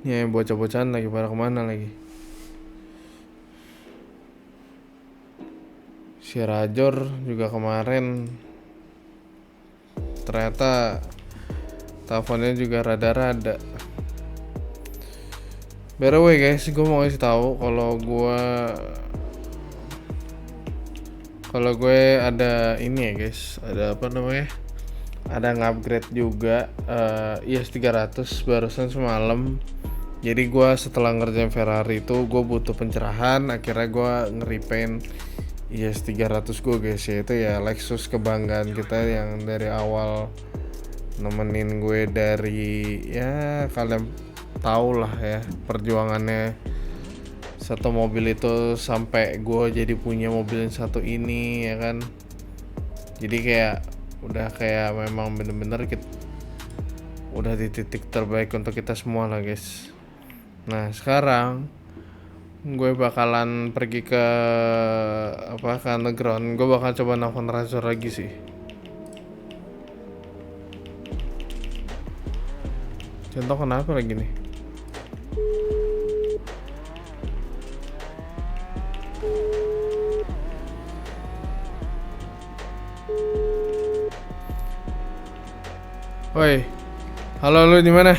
Ya bocah-bocahan lagi pada kemana lagi? Si Rajor juga kemarin ternyata teleponnya juga rada-rada. By the way guys, gue mau kasih tahu kalau gue ada ini ya guys, ada apa namanya? Ada nge-upgrade juga IS 300 barusan semalam. Jadi gue setelah ngerjain Ferrari itu gue butuh pencerahan, akhirnya gue nge-repaint IS 300 gue guys, yaitu ya Lexus kebanggaan kita yang dari awal nemenin gue dari ya kalian tau lah ya perjuangannya satu mobil itu sampai gue jadi punya mobil yang satu ini ya kan. Jadi kayak udah kayak memang bener-bener kita udah di titik terbaik untuk kita semua lah guys. Nah sekarang gue bakalan pergi ke apa ke underground. Gue bakal coba nelfon Razor lagi sih. Contoh kenapa lagi nih? Woi, halo lu di mana?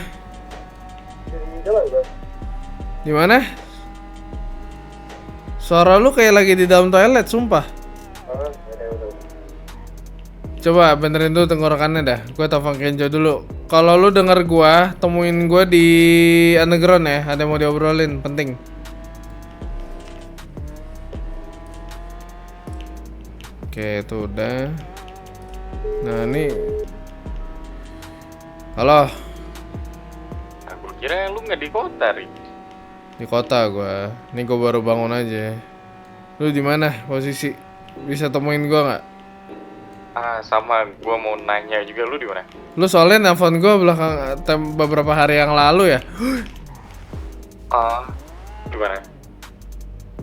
Di mana? Suara lu kayak lagi di dalam toilet, sumpah. Coba benerin dulu tenggorokannya dah. Gue telepon Kenjo dulu. Kalau lu denger gua, temuin gua di underground ya. Ada yang mau diobrolin, penting. Oke, itu udah. Nah, ini. Halo. Aku kira lu nggak di kota, Ri. Di kota gua. Ini gua baru bangun aja. Lu di mana posisi? Bisa temuin gua nggak? Sama gua mau nanya juga, lu di mana? Lu soalnya nelfon gua beberapa hari yang lalu ya. Di mana?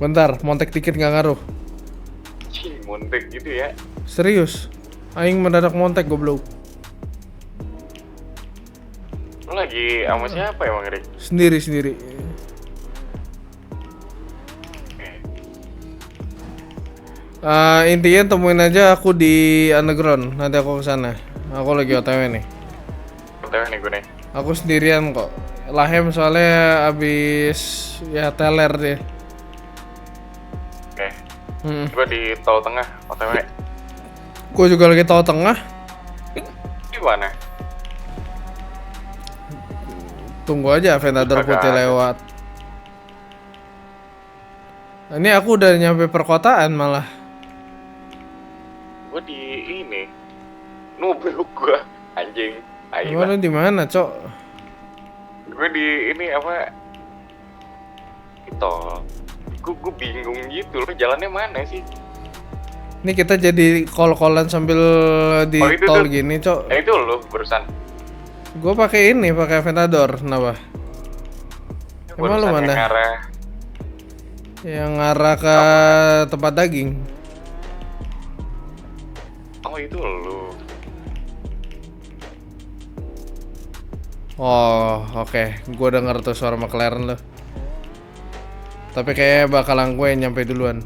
Bentar, montek dikit nggak ngaruh. Montek gitu ya. Serius. Aing mendadak montek goblok. Lu lagi sama siapa emang, Ri? Sendiri. Intinya temuin aja aku di underground. Nanti aku kesana. Aku lagi OTW nih. OTW nih gue nih. Aku sendirian kok. Lahem soalnya abis ya teler deh. Oke. Gue di tol tengah, OTW. Gue juga lagi tol tengah. Di mana? Tunggu aja Aventador Agak putih ada. lewat. Ini aku udah nyampe perkotaan malah. Gue di ini. Nubruk gue, anjing. Lu di mana, Cok? Gue di ini apa? Di tol. Gue bingung gitu, lo jalannya mana sih? Ini kita jadi call-callan sambil di tol gini, Cok. Itu lo barusan. Gue pakai Aventador, kenapa? Emang lu mana? Yang ngarah ke tempat daging. Oh itu lu. Oh oke. Gue denger tuh suara McLaren lo. Tapi kayaknya bakalan gue yang nyampe duluan.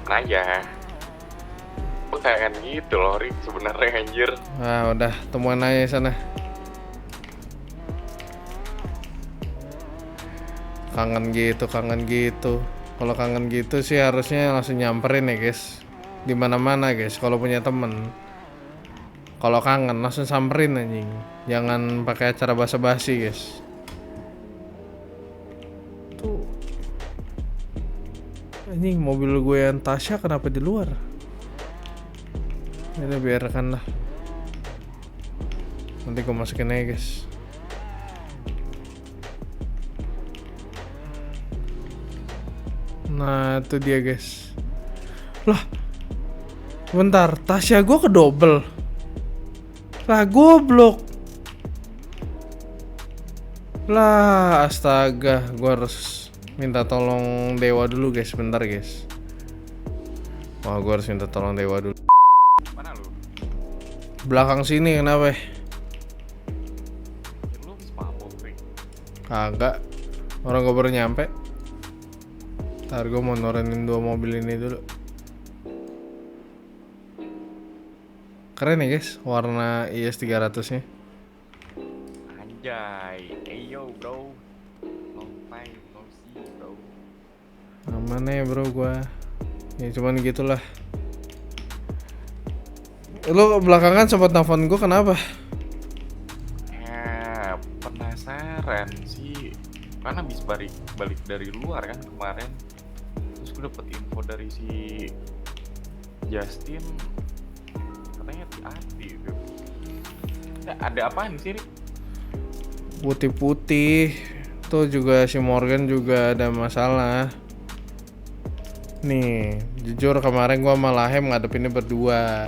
Aja. Gue kangen gitu loh, Rik, sebenarnya anjir. Udah temuan aja sana. Kangen gitu. Kalau kangen gitu sih harusnya langsung nyamperin ya guys. Dimana-mana guys. Kalau punya temen, kalau kangen langsung samperin anjing. Jangan pakai acara basa-basi guys. Tuh. Anjing mobil gue yang Tasya kenapa di luar? Ya udah biarkan lah. Nanti gue masukin aja guys. Nah itu dia guys. Lah bentar, Tasya gue kedobel. Lah goblok. Lah astaga, gue harus minta tolong Dewa dulu guys, bentar guys. Wah gue harus minta tolong Dewa dulu. Mana lu? Belakang sini kenapa? Lu habis mabuk Kagak. Orang gue baru nyampe. Ntar gue mau nurunin 2 mobil ini dulu. Keren ya guys, warna IS 300 nya. Anjay, yo bro, long time no see bro. Aman ya bro gua. Ya cuman gitulah. Lo belakangan sempat nelfon gua kenapa? Ya penasaran sih, karena habis balik dari luar kan kemarin. Terus gue dapet info dari si Justin, katanya hati-hati gitu. Ya, ada apaan sih, Rik? Putih-putih. Tuh juga si Morgan juga ada masalah. Nih, jujur kemarin gua sama Lahem ngadepinnya berdua.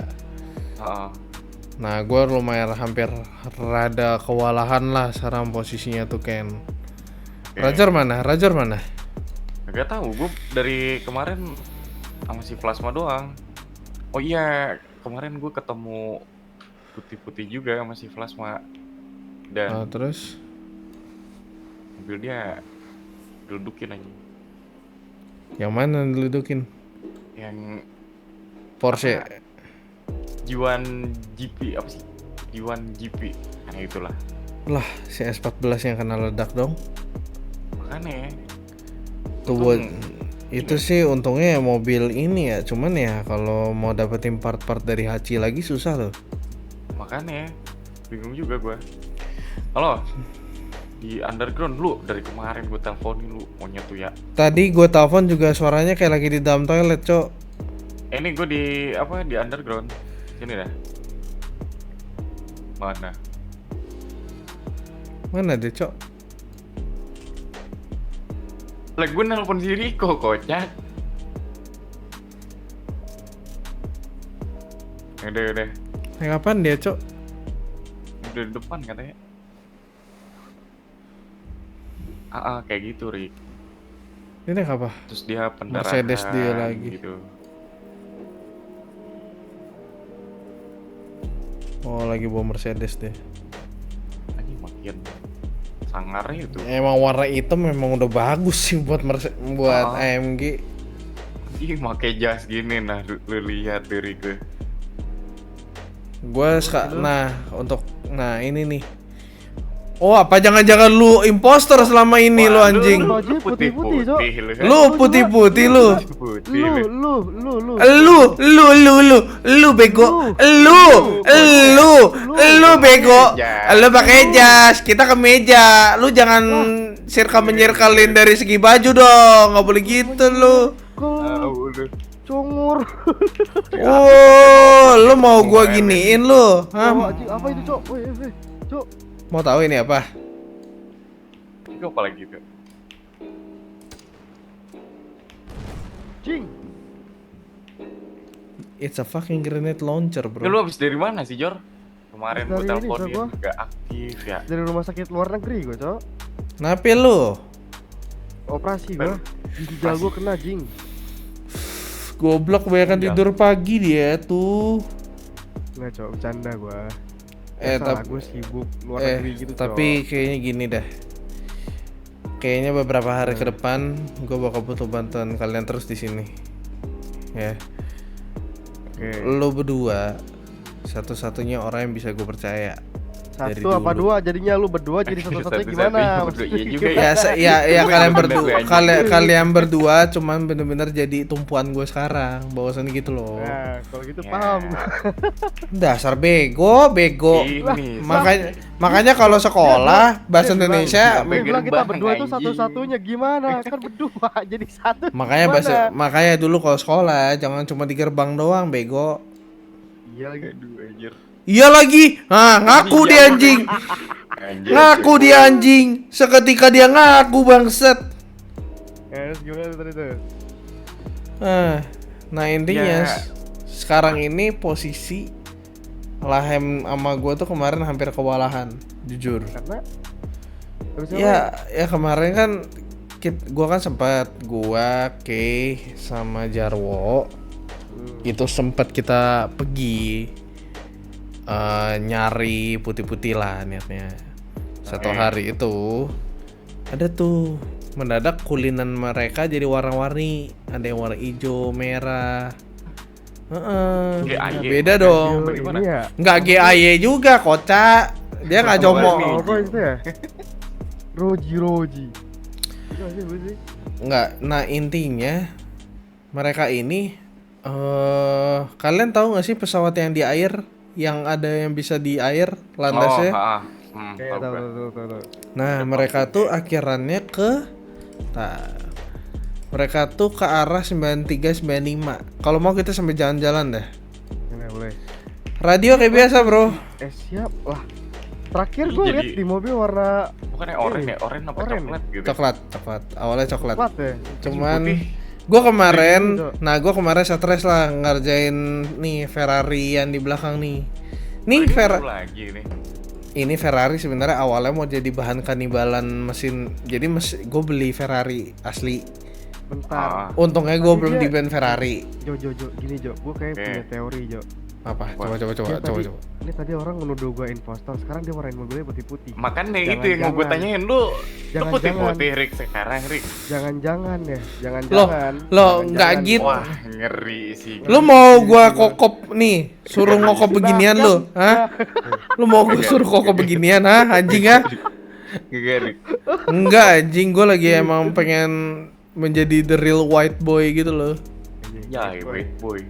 Nah, gua lumayan hampir rada kewalahan lah sekarang posisinya tuh Ken. Rajar mana? Gak tahu, gue dari kemarin sama si Plasma doang. Oh iya, kemarin gue ketemu putih-putih juga sama si Plasma. Dan terus mobil dia dudukin aja. yang mana diludukin? Yang Porsche. Jiwan GP apa sih? Jiwan GP. Nah itulah. Lah, si S14 yang kena ledak dong. Makanya Tuh buat itu sih untungnya ya mobil ini ya, cuman ya kalau mau dapetin part-part dari Hachi lagi susah loh. Makanya bingung juga gue. Halo, di underground lu dari kemarin gue teleponin lu monyet tuh ya. Tadi gue telepon juga suaranya kayak lagi di dalam toilet, Cok. Ini gue di underground. Sini dah. Mana deh, Cok? Lah gue nelpon si Riko kocak. Udah. Kapan dia, Cok? Udah di depan katanya. Kayak gitu, Rik. Ini apa? Terus dia pendarahan Mercedes dia lagi. gitu. Oh, lagi bawa Mercedes deh. Anjing makin sangarnya itu. Emang warna hitam memang udah bagus sih buat AMG. Ih, pakai jas gini nah, lu lihat dari gue. Nah ini nih. Oh, apa jangan-jangan lu imposter selama ini? Wah, lu anjing. Lu putih-putih, Cok. Lu putih-putih lu. Lu bego. Lu bego. Lu pakai jas, kita ke meja. Lu jangan menyirkalin dari segi baju dong. Nggak boleh gitu lu. Congor. Oh, lu mau gua giniin lu? Apa itu, Cok? Cok. Mau tahu ini apa? Itu apa lagi tuh? Cing. It's a fucking grenade launcher, bro. Lu habis dari mana sih, Jor? Kemarin gue Dari ini, teleponin gua. gak aktif ya. Dari rumah sakit luar negeri gue, Cok. Kenapa lu? Operasi gue. Ginjal gue kena, Jing. Goblok, kebanyakan tidur pagi dia tuh. Enggak, Cok, bercanda gue. Gue sibuk luar negeri gitu, tapi Cok. kayaknya gini dah. Kayaknya beberapa hari ke depan gue bakal butuh bantuan kalian terus di sini. Ya. Oke. Lu berdua satu-satunya orang yang bisa gue percaya. Satu apa dua jadinya lu berdua jadi satu-satunya gimana? Iya juga ya. Ya kalian berdua cuman bener-bener jadi tumpuan gue sekarang, bahwasannya gitu loh. Nah, kalau gitu paham. Dasar bego. Ini, Makanya kalau sekolah bahasa Indonesia bilang kita berdua tuh satu-satunya gimana? Kan berdua jadi satu. Makanya dulu kalau sekolah jangan cuma di gerbang doang, bego. Iya lagi. Aduh, anjir. Iya lagi. Ngaku dia anjing. Ngaku dia anjing. Seketika dia ngaku bangsat. Gimana tadi tuh? Nah intinya sekarang ini posisi Lahem sama gue tuh kemarin hampir kewalahan, jujur. Karena ya kemarin kan gue kan sempat Kay sama Jarwo itu sempat kita pergi nyari putih-putih lah niatnya. Satu hari itu ada tuh mendadak kulinan mereka jadi warna-warni, ada yang warna hijau, merah. GAY. Beda dong. Bagaimana? Ini ya. Nggak GAY juga, kocak. Dia nggak Warna-warni. como. Apa itu ya? Roji. Itu aja sih. Nggak. Nah intinya mereka ini kalian tahu nggak sih pesawat yang di air, yang ada yang bisa di air landasnya? Kayak Tahu tahu. gua. Nah mereka tuh akhirannya mereka tuh ke arah 93-95. Kalau mau kita sampai jalan-jalan deh. Ini boleh. Radio kayak biasa bro. Siap lah. Terakhir gue Jadi- lihat di mobil warna Bukannya oranye ya? Oranye apa Oranye. coklat gitu? Coklat. Awalnya coklat. plat ya. Cuman Putih. gue kemarin, Putih, gue stres lah ngerjain nih Ferrari yang di belakang nih. Nih Ini Ferrari. baru lagi nih. Ini Ferrari sebenarnya awalnya mau jadi bahan kanibalan mesin. Jadi gue beli Ferrari asli. Bentar. Untungnya gue Tadi belum dia- di band Ferrari. Jo, gini Jo, gue kayak Oke. punya teori Jo. Apa? Wah. Coba. Ini tadi orang menuduh gue impostor, sekarang dia warnain mobilnya putih-putih. Makanya itu yang mau gue Jangan-jangan. tanyain lu. Lu Jangan-jangan. putih-putih Rick sekarang Rick. Jangan-jangan ya, Loh, jangan-jangan. nggak Jangan-jangan. gitu. Wah ngeri sih. Lu mau gue kokop nih, suruh ngokop beginian lu, hah? Lu mau gue suruh kokop beginian, hah? Anjing ya? Gak Rick. Enggak anjing, gue lagi emang pengen menjadi the real white boy gitu loh. Ya wait boy.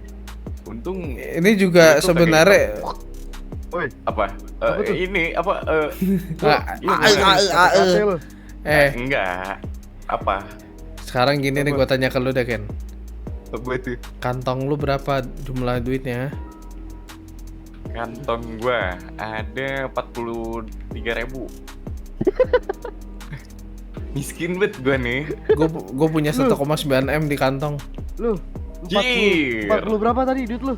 Untung Ini juga Itu sebenarnya Woi, apa? Apa tuh? Ini apa? hasil. Enggak. Apa? Sekarang gini nih, gue tanya ke lu deh Ken. Apa itu? Kantong lu berapa jumlah duitnya? Kantong gua ada 43.000. Miskin banget gua nih. Gue punya 1,9 M di kantong. Lu, Jir. 40 berapa tadi duit lu?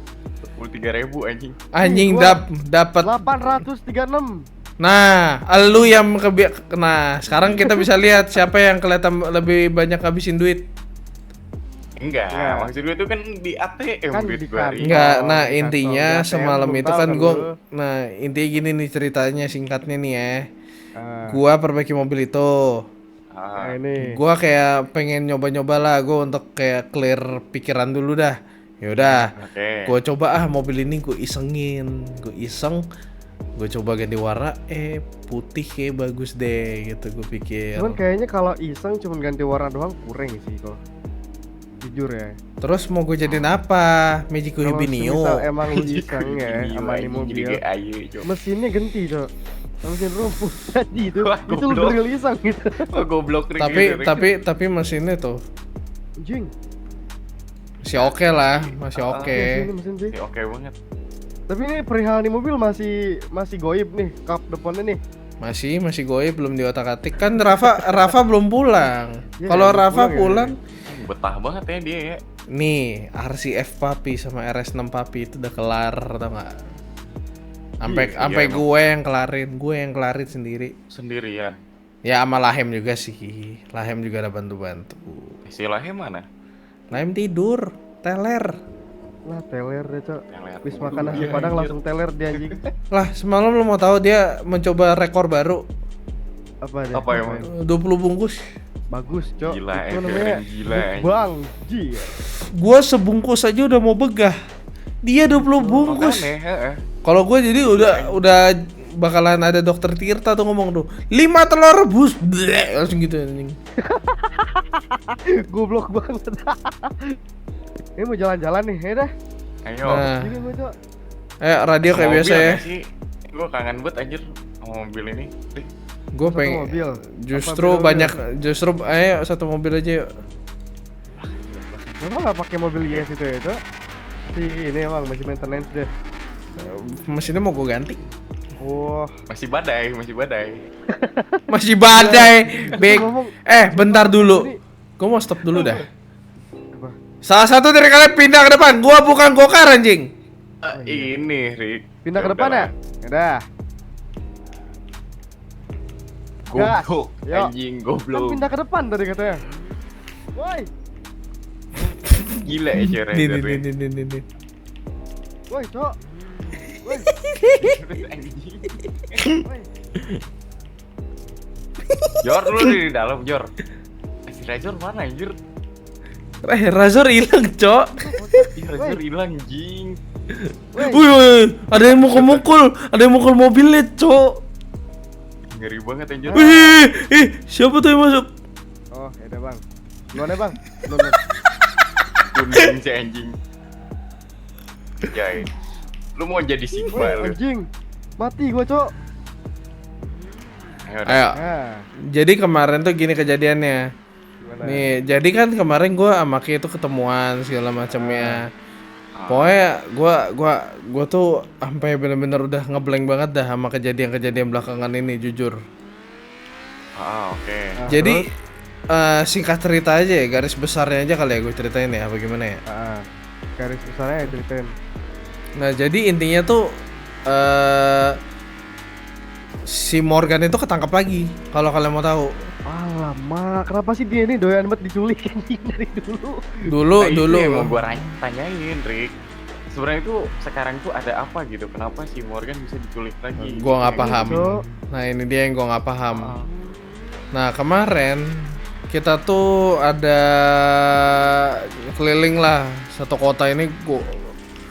43.000 anjing. Anjing Gua- dapat. 836. Nah, lu yang nah, sekarang kita bisa lihat siapa yang kelihatan lebih banyak habisin duit. Enggak, Ya. maksud gue itu kan di ATM Kan duit di gua. kantor. Ri. Enggak, Oh, nah di kantor, intinya di ATM, semalam belum itu tahu kan kan gue, lu. nah intinya gini nih ceritanya singkatnya nih ya. Ah, Gua perbaiki mobil itu. Ah, ini. Gua kayak pengen nyoba-nyoba lah gue untuk kayak clear pikiran dulu dah. Yaudah, Oke. gue coba mobil ini gue iseng, gue coba ganti warna, putih kayak bagus deh gitu gue pikir. Cuman kayaknya kalau iseng cuman ganti warna doang kurang sih kok. Jujur ya. Terus mau gue jadiin apa? Magic Kalau Hibinio. semisal emang lu iseng ya sama ini mobil, mesinnya ganti Cok. Mesin rumput tadi itu. Wah, Itu lu goblok. real iseng gitu. Oh, goblok Rick gitu, Rick. Tapi mesinnya tuh Anjing. masih oke lah, masih oke. Mesin sih. Ya, oke banget. Tapi ini perihal nih mobil masih goib nih, kap depannya nih. Masih goib, belum diotak-atik. Kan Rafa belum pulang. Iya, Kalau belum Rafa pulang ya. pulang, Betah banget ya dia ya. nih RCF Papi sama RS6 Papi itu udah kelar, tau nggak? Sampai Iya, gue yang kelarin sendiri. Sendirian. Ya sama Lahem juga sih. Lahem juga ada bantu-bantu. Istilahnya mana? Lahem tidur, teler. Lah teler deh Cok. Teler. Habis makan nasi Iya, padang anjir. langsung teler dia anjing. Lah semalam lo mau tahu dia mencoba rekor baru, Apa deh? Apa emang? 20 bungkus. Bagus Cok. Gila, Itu ya, namanya gila, ya. Bang Ji. Gua sebungkus aja udah mau begah. Dia 20 bungkus. Makanya, heeh. Kalau gue jadi udah bakalan ada dokter Tirta tuh ngomong tuh 5 telur rebus. Bleh, langsung gitu anjing. Goblok banget. Ini mau jalan-jalan nih, ya dah. Ayo. Nah, Ini mau Cok. radio kayak biasa ya. Gue kangen banget anjir sama mobil ini. Rick. Gue Satu pengen mobil. justru Apa banyak ayo satu mobil aja yuk. Kenapa nggak pakai mobil IS itu ya Cok? Si ini emang masih maintenance deh. Mesinnya mau gue ganti. Wah. Masih badai. Masih badai. Bek. Ngomong, Bentar dulu. Ini- Gue mau stop dulu dah. Apa? Salah satu dari kalian pindah ke depan. Gua bukan gokar anjing. Ini Rick. Pindah ke depan ya? Udah. Goblok. Yuk. Anjing Kan goblok. pindah ke depan tadi katanya. Woi, Gila ya cara Nih, itu. nih. woi Cok. Woi, Anjing. woi. Jor lu di dalam Jor. Si Razor mana anjir? Razor hilang, Cok. Ih, Razor hilang anjing. Wih, ada yang mukul mobilnya, Cok. Ngeri banget anjir. Siapa tuh yang masuk? Oh, ya udah bang. Duluan ya bang. Duluan. Kuning si anjing. Jai. Lu mau jadi Sigma lu. Anjing. Mati gua, Cok. Ayo. Ayo. Nah, Jadi kemarin tuh gini kejadiannya. gimana? Nih, jadi kan kemarin gua sama Ki itu ketemuan segala macamnya. Pokoknya gua tuh sampai bener-bener udah ngeblank banget dah sama kejadian-kejadian belakangan ini, jujur. Oke. Nah, Jadi terus? singkat cerita aja ya, garis besarnya aja kali ya gue ceritain ya, apa gimana ya. Garis besarnya ya ceritain. Nah, jadi intinya tuh si Morgan itu ketangkap lagi, kalau kalian mau tahu. Alamak, kenapa sih dia ini doyan banget diculik anjing dari dulu? Dulu Nah, itu dulu yang mau gua tanyain, Rick. Sebenarnya itu sekarang tuh ada apa gitu? Kenapa si Morgan bisa diculik lagi? gua nggak paham. Cok. Nah, ini dia yang gua nggak paham. Ah. Nah, kemarin kita tuh ada keliling lah satu kota ini.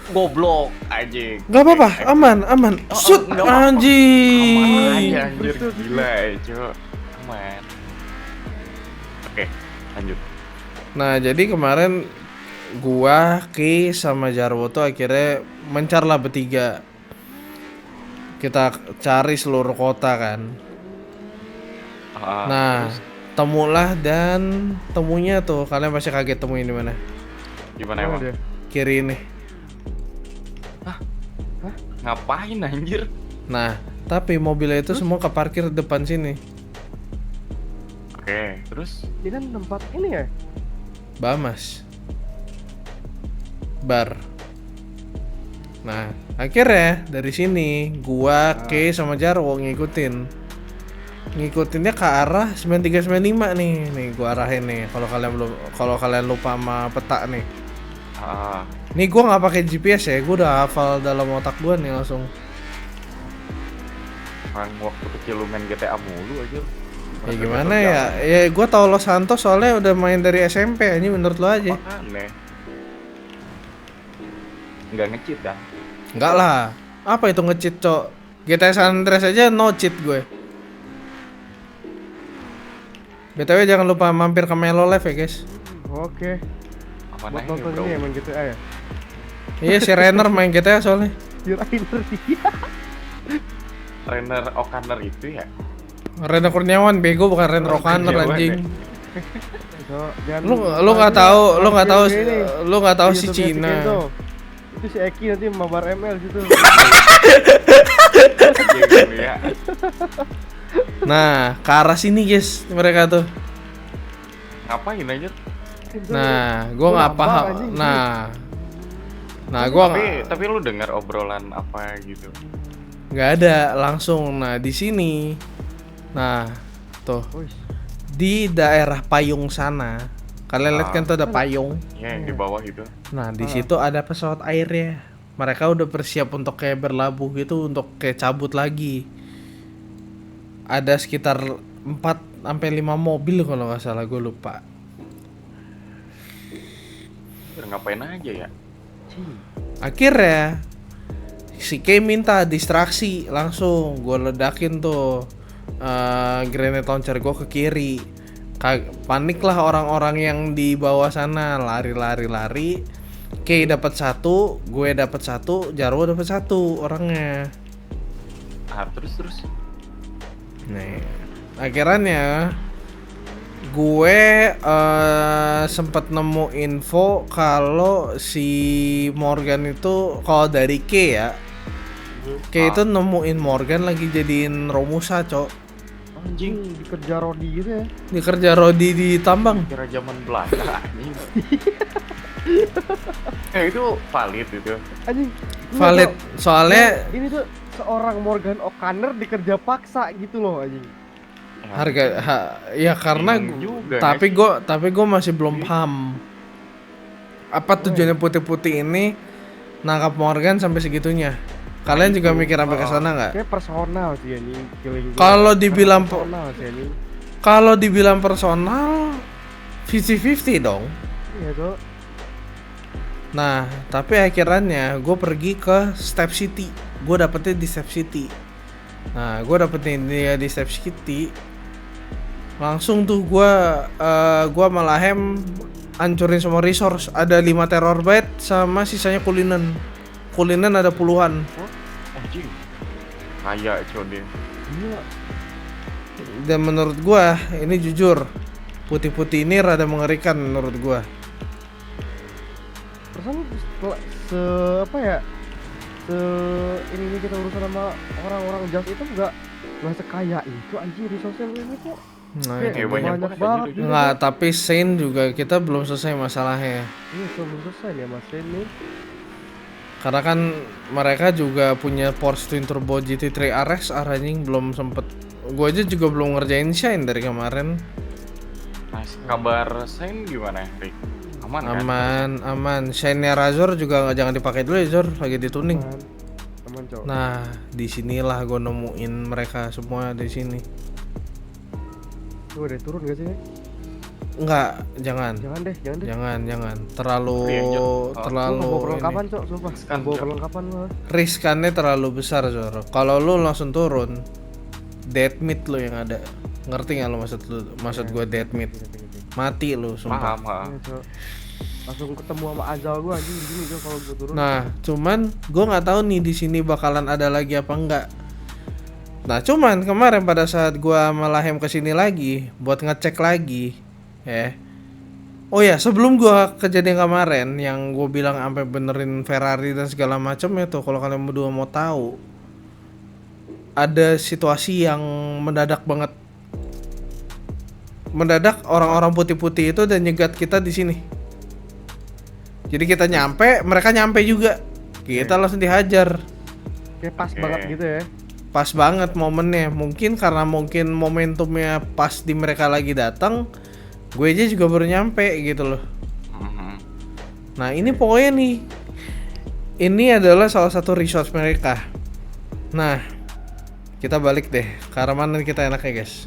Goblok anjing. Gak apa-apa, aman. Shoot, nggak apa-apa. anjing. Aman aja anjir, gila Cok. Aman. Oke, lanjut. Nah, jadi kemarin gua, Ki, sama Jarwo tuh akhirnya mencar lah bertiga. Kita cari seluruh kota kan. Nah, Terus temulah dan temunya tuh kalian pasti kaget temuin di mana? gimana emang? dia? Kiri ini. Ngapain anjir? Nah, tapi mobilnya itu semua keparkir depan sini. Oke, terus Ini kan tempat ini ya? Bamas. Bar. Nah, akhirnya dari sini gua, Ke, sama Jarwo ngikutinnya ke arah 9395 nih. Nih gua arahin nih kalau kalian lupa sama peta nih. Nih gua nggak pakai GPS ya, gua udah hafal dalam otak gua nih langsung. orang waktu kecil lu main GTA mulu aja. Ya gimana ya? Ya gua tau Los Santos soalnya udah main dari SMP, ini menurut lo aja. Aneh. Nggak nge-cheat kan? Enggak lah. Apa itu nge-cheat, Cok? GTA San Andreas aja no cheat gue. BTW jangan lupa mampir ke Melo Live ya, guys. Oke. Apa Buat nanya nonton bro? ini ya main GTA ya? Iya, si Renner main GTA soalnya. Kirain dia. Trainer O'Connor itu ya? Renner Kurniawan bego, bukan Renner O'Connor Kurniawan anjing. So, jangan Lu nggak tahu, ini. lu nggak tahu Di si YouTube-nya Cina. Kenzo. Itu si Eki nanti mabar ML situ. Gitu ya. Nah, ke arah sini guys mereka tuh. Ngapain aja? Kenzo. Nah, gua nggak Lambang, paham. anjing. Nah, gua Tapi lu dengar obrolan apa gitu? nggak ada langsung. Nah, di sini. Nah, tuh Wih, di daerah Payung sana. Kalian lihat kan tuh ada payung. Ya yang di bawah itu. Nah, di situ ada pesawat airnya. Mereka udah bersiap untuk kayak berlabuh gitu, untuk kayak cabut lagi. Ada sekitar 4 sampai 5 mobil kalau nggak salah, gue lupa. Ngapain aja ya? Akhirnya si Kay minta distraksi langsung. Gue ledakin tuh grenade launcher gue ke kiri. Paniklah orang-orang yang di bawah sana, lari. Kay dapat 1, gue dapat 1, Jarwo dapat 1 orangnya. Terus. Nih, akhirnya gue sempat nemu info kalau si Morgan itu, kalau dari K ya, K itu nemuin Morgan lagi jadiin Romusa, Cok. Anjing, dikerja Rodi gitu ya. Dikerja Rodi di tambang. kira zaman Belanda anjing. Itu valid itu. Anjing. Valid, soalnya Ini tuh seorang Morgan O'Connor dikerja paksa gitu loh anjing. ya karena Bingung juga, tapi gue masih belum paham apa tujuannya putih-putih ini nangkap Morgan sampai segitunya. Kalian juga mikir sampai ke sana nggak? Kayak personal sih anjing, killing gua. Kalau dibilang personal sih anjing. Kalau dibilang personal 50-50 dong. Iya Cok. Nah, tapi akhirnya gue pergi ke Step City. Gue dapetnya di Step City. Nah, gue dapetin dia di Step City. Langsung tuh gue Malahem hancurin semua resource. Ada 5 terror bite sama sisanya kulinen. Kulinen ada puluhan. Oh anjing. Kaya Cok dia. Iya. Dan menurut gue ini jujur, putih-putih ini rada mengerikan menurut gue. Perasaan apa ya? Ini kita urusan sama orang-orang jas itu nggak sekaya itu anjir resource ini kok. Nah, Kayak itu banyak banyak banget banget anjir. gitu. Nggak, tapi Saint juga kita belum selesai masalahnya. Iya belum selesai ya Mas ini. Karena kan mereka juga punya Porsche Twin Turbo GT3 RS anjing belum sempet. Gue aja juga belum ngerjain Shine dari kemarin. Nah, kabar Sain gimana, Rick? Aman kan? Aman. Shine-nya Razor juga jangan dipakai dulu ya, Zor, lagi di tuning. Aman Cok. Nah, disinilah gue nemuin mereka semua di sini. Tuh udah turun gak sih? Enggak, jangan. Jangan deh. Jangan. Terlalu Iya, Jor. terlalu Gua bawa ini. perlengkapan Cok, sumpah. Riskan, Bawa Cok. perlengkapan gua. Riskannya terlalu besar, Zor. Kalau lu langsung turun, dead meat lu yang ada. Ngerti nggak lu maksud gue dead meat? Mati lu sumpah. Paham. Iya Cok. Langsung ketemu sama Azal gua anjing di sini Cok kalau gua turun. Nah, cuman gue nggak tahu nih di sini bakalan ada lagi apa enggak. Nah, cuman kemarin pada saat gue Malahem kesini lagi buat ngecek lagi, ya. Oh ya, sebelum gue kejadian kemarin yang gue bilang sampai benerin Ferrari dan segala macam itu, kalau kalian berdua mau tahu, ada situasi yang mendadak banget. Mendadak orang-orang putih-putih itu dan nyegat kita di sini. Jadi kita nyampe, mereka nyampe juga. Kita langsung dihajar. Kayak pas Oke. banget gitu ya. Pas banget momennya. Mungkin karena momentumnya pas di mereka lagi datang, gue aja juga baru nyampe gitu loh. Mhm. Nah, ini pokoknya nih. Ini adalah salah satu resource mereka. Nah, kita balik deh. Ke arah mana kita enaknya, guys?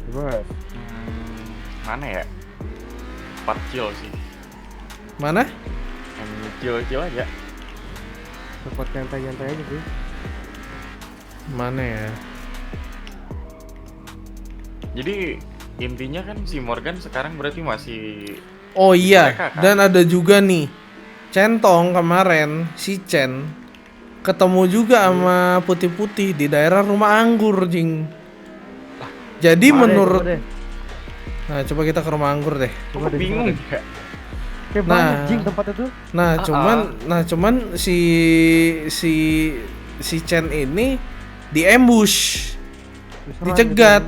Gimana? Mana ya? Part chill sih. Mana? Yang chill aja. Tempat nyantai-nyantai aja sih. Mana ya? Jadi intinya kan si Morgan sekarang berarti masih Oh iya, mereka, kan? dan ada juga nih Centong kemarin, si Chen ketemu juga sama putih-putih di daerah rumah anggur, Jing. Jadi Coba menurut deh. Nah, coba kita ke rumah anggur deh. Coba deh, bingung coba deh. ya. Kayak Nah. banyak jing tempatnya tuh. Cuman si Chen ini diambush, dicegat.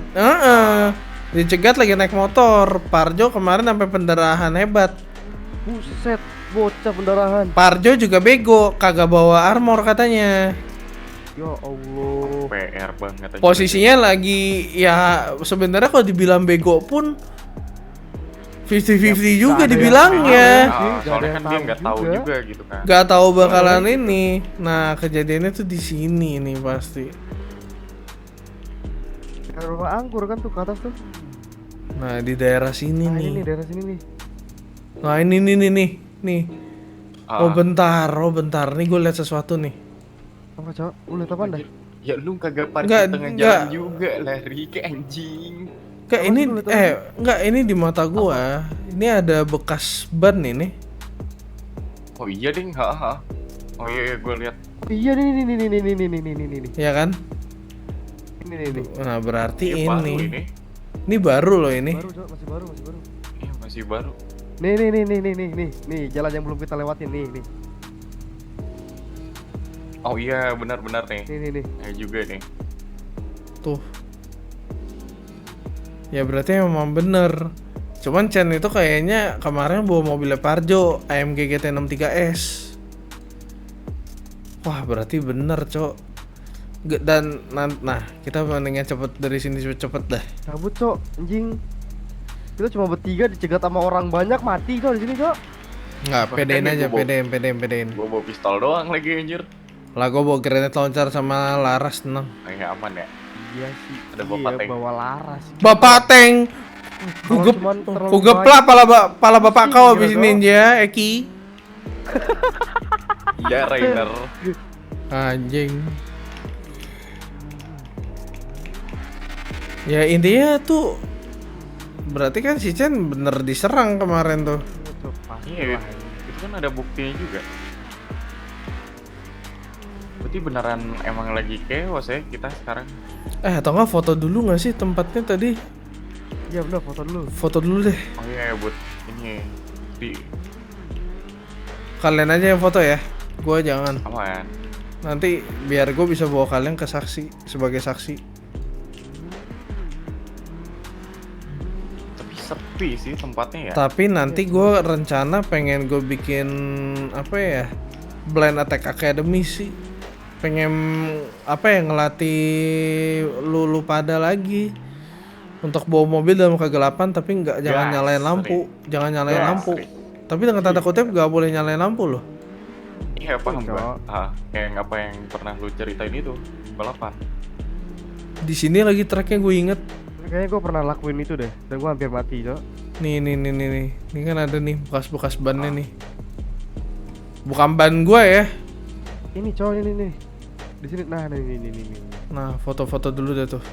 Dicegat lagi naik motor. Parjo kemarin sampai pendarahan hebat. Buset, bocah pendarahan. Parjo juga bego, kagak bawa armor katanya. Ya Allah. PR banget aja. Posisinya lagi ya sebenarnya kalau dibilang bego pun 50-50 juga nggak ada dibilangnya. yang tahu. Ah, Nggak ada soalnya yang kan dia tahu nggak tahu juga. juga gitu kan. Gak tahu bakalan ini. Nah, kejadiannya tuh di sini nih pasti. Kayak rumah angkur kan tuh ke atas tuh. Nah, di daerah sini Nah nih. ini nih daerah sini nih. Nah, ini nih. Ah, Oh bentar. Nih gue lihat sesuatu nih. Apa Cok? Lu lihat apa dah? ya lu kagak parkir Nggak, tengah nggak. jalan juga lari ke anjing. Kayak Apa ini sih lu lihat apa? enggak ini di mata gua. Ini ada bekas ban ini. Oh iya ding, ha. Oh iya gue lihat. Oh, iya nih. Ya kan? Ini. Nah, berarti Iya, baru ini. ini. Ini baru loh ini. Baru Cok, masih baru. Iya masih baru. Nih, jalan yang belum kita lewatin nih. Oh iya benar-benar nih. Nih. Juga nih. Tuh. Ya berarti memang bener. Cuman Chen itu kayaknya kemarin bawa mobilnya Parjo AMG GT63S. Wah, berarti bener, Cok. Dan nah, kita mendingan cepet dari sini cepet dah. Cabut Cok, anjing. Kita cuma bertiga dicegat sama orang banyak mati Cok di sini Cok. Nggak, Bahkan pedein nih aja, gua bawa- pedein. Gue bawa pistol doang lagi anjir. Lah, gue bawa granat launcher sama laras, tenang. Kayak aman ya. Iya sih. Ada Bapak iya, Tank. bawa laras. Bapak Tank. Kalau Gugep, cuman terlalu gugep banyak, lah pala bapak pusing kau gitu, habis Cok. ninja, Eki. Iya Rainer. Anjing. Ya intinya tuh berarti kan si Chen bener diserang kemarin tuh. Itu pasti Iya, lah. itu kan ada buktinya juga. Berarti beneran emang lagi chaos ya kita sekarang. Atau nggak foto dulu nggak sih tempatnya tadi? Iya bener, foto dulu. Foto dulu deh. Oh iya buat ini di Kalian aja yang foto ya. Gua jangan. aman. Nanti biar gue bisa bawa kalian ke saksi sebagai saksi. Tapi sepi sih tempatnya ya. Tapi nanti gue rencana pengen gue bikin apa ya? Blind Attack Academy sih. Pengen apa ya ngelatih lu pada lagi untuk bawa mobil dalam kegelapan tapi jangan Gas, nyalain lampu, jangan nyalain Gas, lampu. Rik. Tapi dengan tanda kutip gak boleh nyalain lampu loh. Iya paham Cok. gua. Kayak apa yang pernah lu ceritain itu balapan. Di sini lagi tracknya gue inget. Kayaknya gue pernah lakuin itu deh, dan gue hampir mati, Cok. Nih. Ini kan ada nih bekas-bekas bannya nih. Bukan ban gue ya. Ini Cok, ini nih. Di sini, nah ini. Nah, foto-foto dulu deh tuh.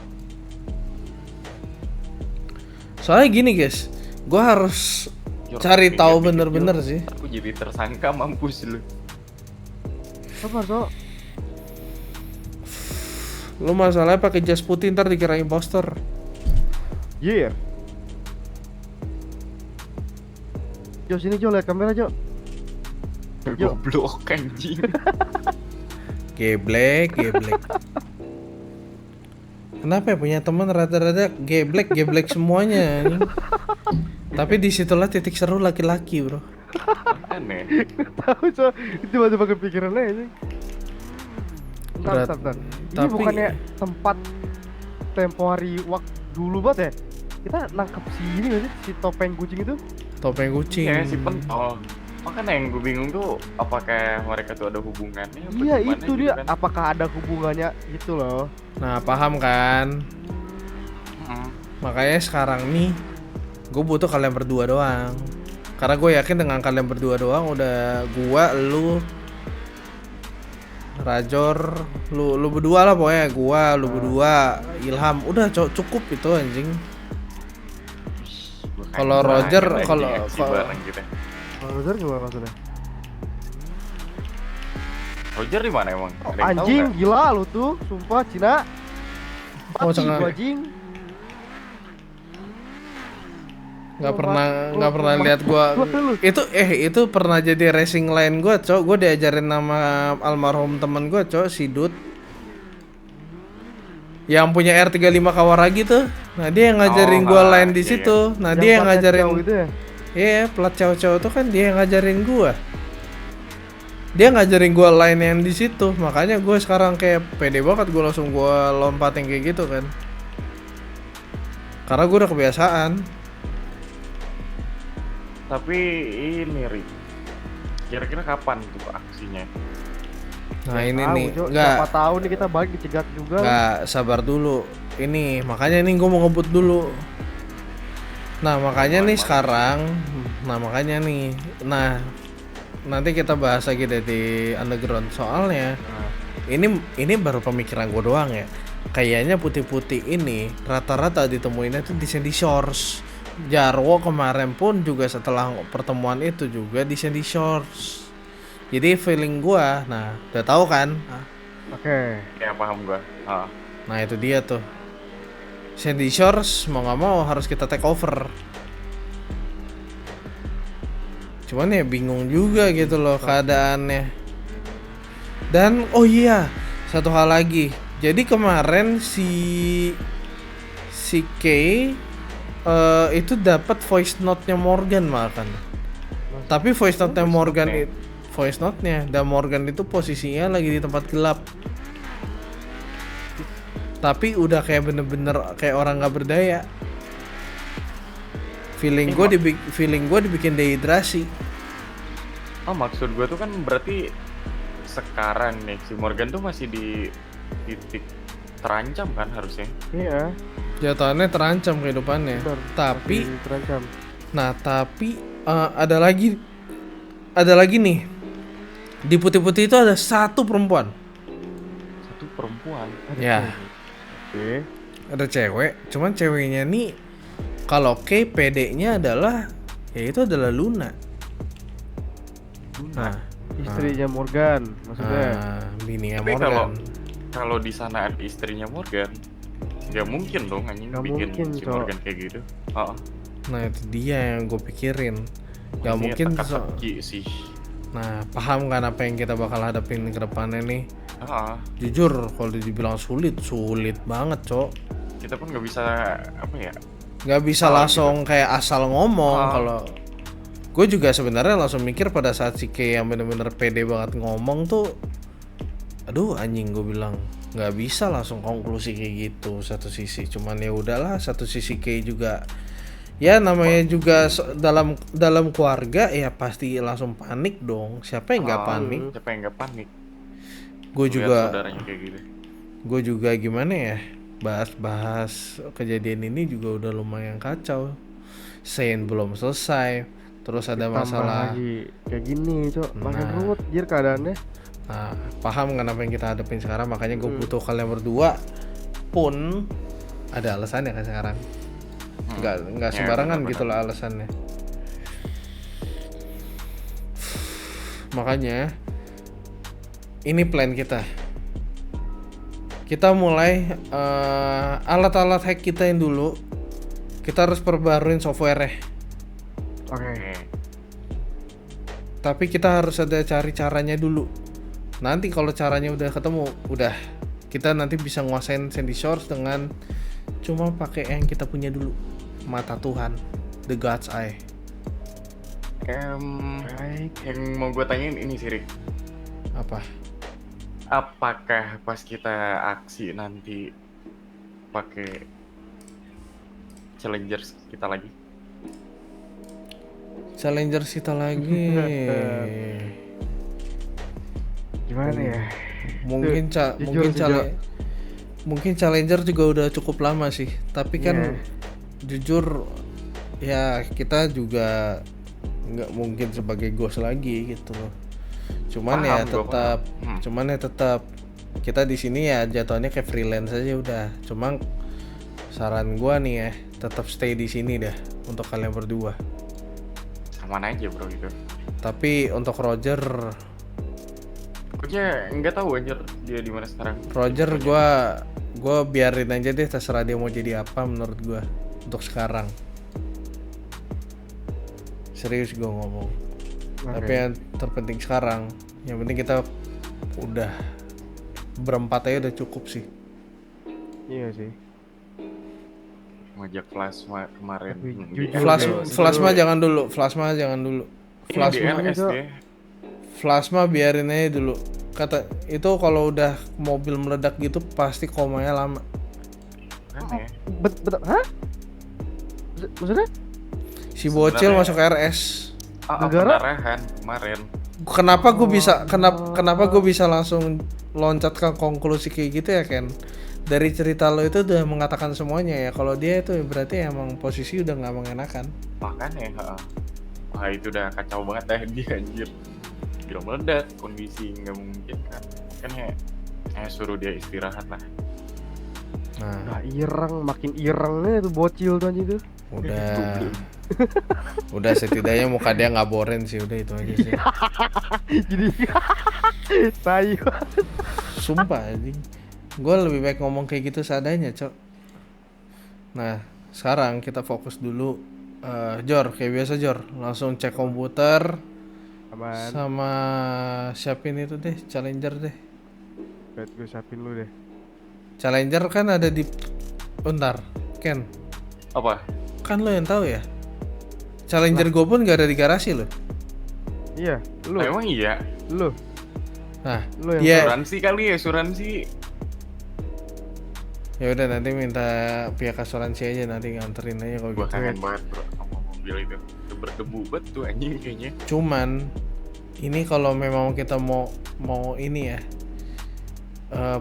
Soalnya gini guys, gue harus Jor, cari mikir-mikir tahu Jor. bener-bener sih. Aku jadi tersangka mampus lu. Sabar, Cok. Lu masalahnya pakai jas putih ntar dikira imposter. Yeah. Jo, sini Jo, lihat kamera Jo. Yo. Goblok anjing. Geblek. Kenapa ya punya teman rata-rata geblek semuanya anjing. Tapi disitulah titik seru laki-laki bro. Aneh. Tahu Cok, itu tiba-tiba kepikiran aja sih. Bentar. Ini tapi- bukannya tempat tempo hari waktu dulu banget ya? Kita nangkep si ini nggak sih, si topeng kucing itu? Topeng kucing. Iya si pentol. Makanya yang gue bingung tuh apakah mereka tuh ada hubungannya apa Iya gimana itu gitu dia, kan. apakah ada hubungannya gitu loh? Nah paham kan. Mm-mm. Makanya sekarang nih gue butuh kalian berdua doang. Karena gue yakin dengan kalian berdua doang udah gua, lu, Rajor, lu berdua lah pokoknya. Gua, lu berdua, Ilham, udah cukup itu anjing. Gua kayak Kalau banget Roger, anjing kalau- aksi kalau- bareng kita. Kalau Roger gimana maksudnya? Roger di mana emang? Ada yang tahu Anjing nggak? gila lu tuh, sumpah Cina. Oh, Mati sangat- gua anjing. nggak pernah lihat gua. Lu. Itu pernah jadi racing line gua, Cok. Gua diajarin nama almarhum teman gua, Cok, si Dut. Yang punya R35 Kawaragi tuh. Nah, dia yang ngajarin gua line di iya, situ. Nah, dia yang plat ngajarin jauh gitu ya? iya, plat cowok tuh kan dia yang ngajarin gua. Dia ngajarin gua line yang di situ. Makanya gua sekarang kayak pede banget gua langsung gua lompatin kayak gitu kan. Karena gua udah kebiasaan. Tapi ini Rik. Kira-kira kapan tuh aksinya? Nah, ini Tahu, nih. Cok. Enggak. Siapa tahu nih kita balik dicegat juga. Nggak, sabar dulu. Ini makanya nih gue mau ngebut dulu. Nah makanya nih sekarang, nah makanya nih, nah nanti kita bahas lagi deh di underground soalnya. Ini baru pemikiran gue doang ya. Kayaknya putih-putih ini rata-rata ditemuinnya tuh di Sandy Shores. Jarwo kemarin pun juga setelah pertemuan itu juga di Sandy Shores. Jadi feeling gue, nah udah tahu kan? Oke. Ya paham gua. Nah itu dia tuh. Sandy Shores mau nggak mau harus kita take over. Cuman ya bingung juga gitu loh keadaannya. Dan oh iya, satu hal lagi. Jadi kemarin si Kay itu dapat voice note-nya Morgan makan. Tapi voice note-nya Morgan note-nya? itu voice note-nya dan Morgan itu posisinya lagi di tempat gelap. Tapi udah kayak bener-bener kayak orang nggak berdaya. Feeling gue dibikin dehidrasi. Oh maksud gua tuh kan berarti sekarang nih si Morgan tuh masih di titik terancam kan harusnya. Iya, Jatuhannya terancam kehidupannya. benar. Tapi Masih terancam. tapi ada lagi nih. Di putih-putih itu ada satu perempuan. Satu perempuan. Ya, Oke. ada cewek. Cuman ceweknya nih kalau PD-nya adalah ya itu adalah Luna. Nah, Istrinya Morgan maksudnya. bininya Tapi Morgan. kalau di sana ada istrinya Morgan, nggak mungkin dong anjing Nggak bikin mungkin, si Cok. Morgan kayak gitu. Heeh. Nah, itu dia yang gue pikirin. Gak Ini mungkin teka-teki sih. Nah, paham kan apa yang kita bakal hadapin ke depannya nih? Heeh. Jujur, kalau dibilang sulit banget, Cok. Kita pun nggak bisa apa ya? Gak bisa langsung kayak asal ngomong. Kalau gue juga sebenarnya langsung mikir pada saat si Kay yang bener-bener pede banget ngomong tuh, aduh anjing, gue bilang nggak bisa langsung konklusi kayak gitu satu sisi. Cuman ya udahlah, satu sisi Kay juga ya namanya juga dalam keluarga ya pasti langsung panik dong. Siapa yang nggak panik? Siapa yang nggak panik? Gue Lihat juga saudaranya kayak gitu. gue juga gimana ya, bahas kejadian ini juga udah lumayan kacau. Sein belum selesai, terus ada Tambah masalah. lagi kayak gini, Cok. Makin Nah. ruwet jir keadaannya. Nah, paham kan apa yang kita hadapin sekarang, makanya gue butuh kalian berdua pun ada alasannya kan sekarang. Nggak Ya, sembarangan benar-benar. gitu lah alasannya. Makanya ini plan kita. Kita mulai alat-alat hack kita yang dulu. Kita harus perbaruin software-nya. Oke. Oke. Tapi kita harus ada cari caranya dulu. Nanti kalau caranya udah ketemu, udah kita nanti bisa nguasain Sandy Shores dengan cuma pakai yang kita punya dulu. Mata Tuhan, the God's Eye. Baik. Yang mau gue tanyain ini sih, Rick. Apa? Apakah pas kita aksi nanti pakai challengers kita lagi? Challenger kita lagi. Gimana ya? mungkin jujur. mungkin Challenger juga udah cukup lama sih. Tapi kan Iya. jujur ya kita juga nggak mungkin sebagai ghost lagi gitu loh. Cuman Paham, ya gua tetap, paham. cuman ya tetap kita di sini ya jatuhnya kayak freelance aja udah. Cuma saran gua nih ya, tetap stay di sini dah untuk kalian berdua. Aman aja bro gitu. Tapi untuk Roger Pokoknya nggak tahu anjir dia di mana sekarang. gua biarin aja deh, terserah dia mau jadi apa menurut gua untuk sekarang. Serius gua ngomong. Tapi yang terpenting sekarang, yang penting kita udah berempat aja udah cukup sih. Iya sih. Ngajak plasma kemarin. Tapi Di jujur LS. deh, Plasma jangan dulu, plasma jangan dulu. Ini di Plasma, LS Cok. deh. plasma biarin aja dulu. Kata itu kalau udah mobil meledak gitu pasti komanya lama. Kan ya. Betul. Hah? Maksudnya? Si bocil Sebenarnya- masuk RS. Negara? Pendarahan kemarin. Kenapa gue bisa langsung loncat ke konklusi kayak gitu ya Ken? Dari cerita lo itu udah mengatakan semuanya ya. Kalau dia itu berarti emang posisi udah nggak mengenakan. Makanya, wah itu udah kacau banget dah dia anjir. Gila meledak, kondisi nggak mungkin kan. Kan ya suruh dia istirahat lah. Nah, Nah, makin irengnya tuh bocil tuh anjing tuh. udah setidaknya muka dia nggak boren sih, udah itu aja sih. Jadi tai. Sumpah anjing. Gue lebih baik ngomong kayak gitu seadanya, Cok. Nah, sekarang kita fokus dulu. Jor, kayak biasa Jor, langsung cek komputer Aman. sama siapin itu deh, Challenger deh. Bet gue siapin lu deh. Challenger kan ada di bentar, Ken. Apa? Kan lo yang tahu ya. Challenger gue pun gak ada di garasi lo. Iya, lu. Emang iya? Lu. Nah, Lu yang dia Asuransi kali ya, asuransi. ya udah nanti minta pihak asuransi aja nanti nganterin aja kalau Gua gitu. kangen banget bro sama mobil itu. Itu berdebu banget tuh anjing kayaknya. Cuman ini kalau memang kita mau ini ya,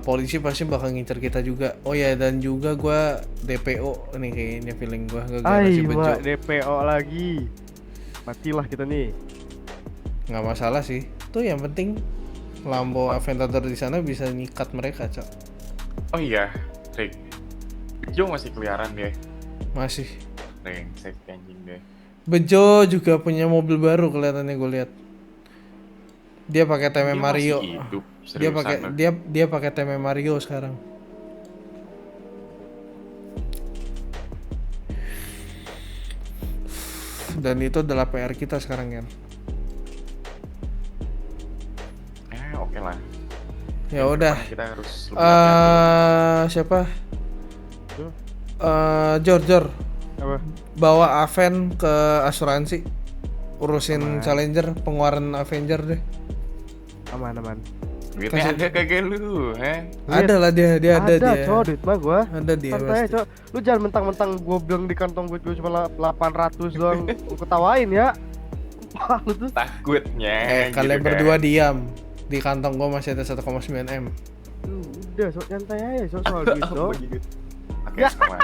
polisi pasti bakal ngincer kita juga. Oh ya, dan juga gua DPO nih kayaknya, feeling gua gara-gara si Bejo. Wah, DPO lagi. Matilah kita nih. Nggak masalah sih, tuh yang penting Lambo Aventador di sana bisa nyikat mereka, Cok. Oh iya, Rick. Bejo masih keliaran deh. Masih. Brengsek anjing deh. Bejo juga punya mobil baru kelihatannya, gue lihat. Dia pakai Teme Dia Mario. masih hidup, Dia pakai seriusan, dia pakai Teme Mario sekarang. Dan itu adalah PR kita sekarang kan. Oke lah. Ya udah. Kita harus lebih hati-hati. Siapa? Tuh. Jor. Apa? Bawa Aven ke asuransi. Urusin Aman. Challenger, pengeluaran Avenger deh. Aman. Duitnya ada kagak lu, Ada lah dia ada dia. Cok, duit mah gua. Ada dia Santai, pasti. Cok. Lu jangan mentang-mentang gua bilang di kantong gua cuma 800 doang. Lu ketawain ya. Wah, lu tuh. Takutnya. Kalian gitu berdua kan. diam. Di kantong gua masih ada 1,9 M. Udah, Cok, nyantai aja, Cok, soal duit, Cok. Oke, sama.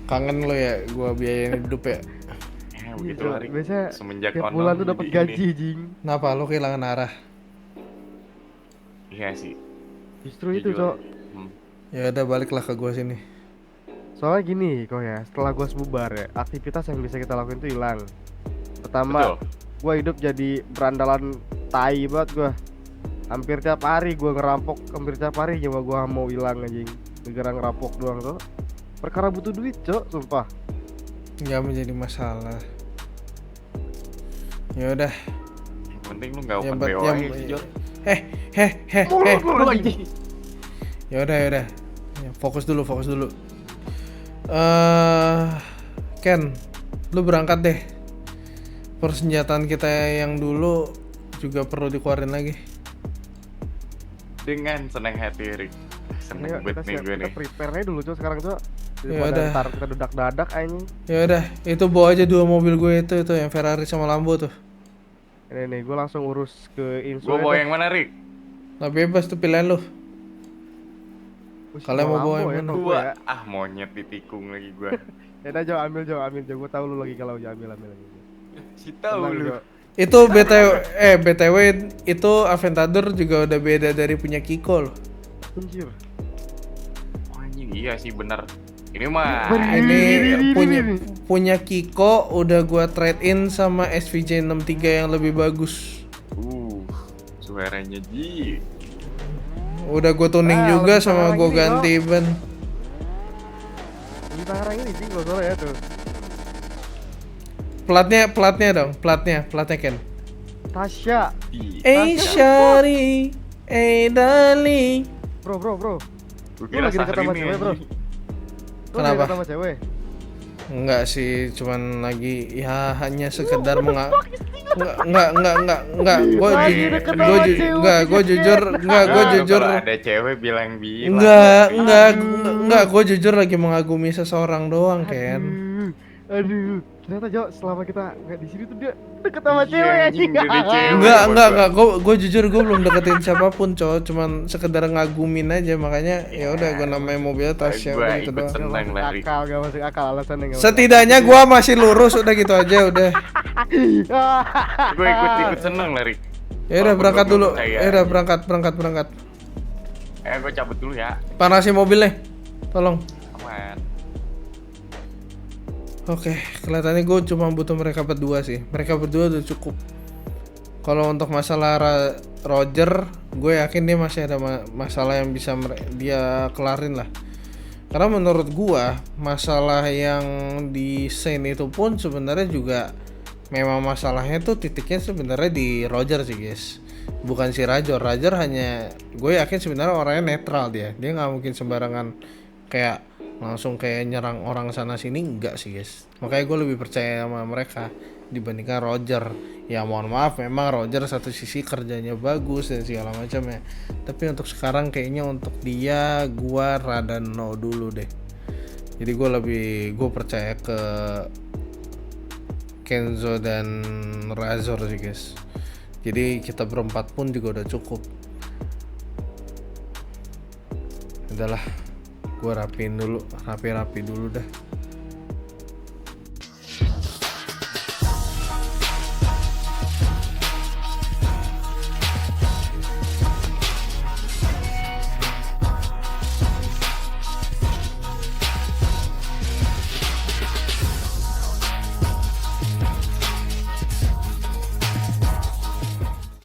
Kangen lo ya, gua biayain hidup ya. Begitu Cok, lah, Rick. biasanya Semenjak tiap online bulan tuh dapat jadi gaji, ini. jing. Kenapa lo kehilangan arah? Iya sih. Justru itu, Jujur. Cok. Ya udah, baliklah ke gua sini. Soalnya gini kok ya, setelah gua sebubar ya, aktivitas yang bisa kita lakuin tuh hilang. Pertama, Betul. gua hidup jadi berandalan tai banget gua. Hampir tiap hari gua ngerampok, hampir tiap hari nyawa gua mau hilang anjing. Gara-gara ngerampok doang tuh. Perkara butuh duit, Cok, sumpah. Nggak menjadi masalah. Ya udah. Yang penting lu nggak Yang open pen- BO yang- aja sih, Jor. Lu anjing. Ya udah. Ya, fokus dulu. Ken, lu berangkat deh. Persenjataan kita yang dulu juga perlu dikeluarin lagi. Dengan senang hati, Rick. Seneng Ayo, banget nih gue kita nih. prepare-nya dulu, Cok, sekarang, Cok. Ya Daripada udah. ntar kita dadak anjing. Ya udah, itu bawa aja 2 mobil gue itu yang Ferrari sama Lambo tuh. Ini nih, gua langsung urus ke Insu. Gue bawa yang mana, Rick? Nah, bebas tuh pilihan lu. Kalian mau bawa yang mana? Gua ya. Ah, monyet ditikung lagi gue. Ya udah, Jo, ambil. Gua tahu lu lagi kalau ambil lagi. Si tahu Tenang, lu. Jo. Itu BTW itu Aventador juga udah beda dari punya Kiko loh. Anjir. Oh, anjing, iya sih bener. Ini mah Ini punya Kiko udah gua trade in sama SVJ 63 yang lebih bagus. Suaranya Ji. Udah gua tuning juga lebih sama sekarang gua ini, ganti ban. Di Tangerang ini sih gua soalnya tuh. Platnya dong, platnya Ken. Tasya. Shari, darling. Bro. Gue Lu kira lagi deket sama Sahrini cewek, Bro. anjing. Lu Kenapa? lagi deket sama cewek. Enggak sih, cuman lagi ya hanya sekedar enggak, gue jujur, Kalau ada cewek bilang gue jujur lagi mengagumi seseorang doang, Ken. Aduh. Ternyata, Jo, selama kita nggak di sini tuh dia deket sama Iya, cewek anjing, anjing. dari cewek. Enggak, gue jujur gue belum deketin siapapun, cowok, cuman sekedar ngagumin aja, makanya ya udah gue namanya mobilnya Tasya Gua udah gitu ikut doang. seneng. Nggak lah, masuk Rick. akal, nggak masuk akal alasannya nggak masuk Setidaknya gue masih lurus, udah gitu aja udah. akal. Gue ikut seneng lah, Rick. Ya udah berangkat Walaupun dulu. gua percaya. Ya udah berangkat. Gue cabut dulu ya. Panasin mobilnya. Tolong. Aman. Oke, kelihatannya gue cuma butuh mereka berdua sih. Mereka berdua udah cukup. Kalau untuk masalah Roger, gue yakin dia masih ada masalah yang bisa dia kelarin lah. Karena menurut gue, masalah yang di Saint itu pun sebenarnya juga memang masalahnya tuh titiknya sebenarnya di Roger sih, guys. Bukan si Roger. Roger hanya, gue yakin sebenarnya orangnya netral dia. Dia nggak mungkin sembarangan kayak langsung kayak nyerang orang sana sini, enggak sih, guys. Makanya gue lebih percaya sama mereka dibandingkan Roger. Ya mohon maaf, memang Roger satu sisi kerjanya bagus dan segala macam ya, tapi untuk sekarang kayaknya untuk dia gue rada no dulu deh. Jadi gue percaya ke Kenzo dan Razor sih, guys. Jadi kita berempat pun juga udah cukup. udahlah, gue rapiin dulu, rapi-rapi dulu dah.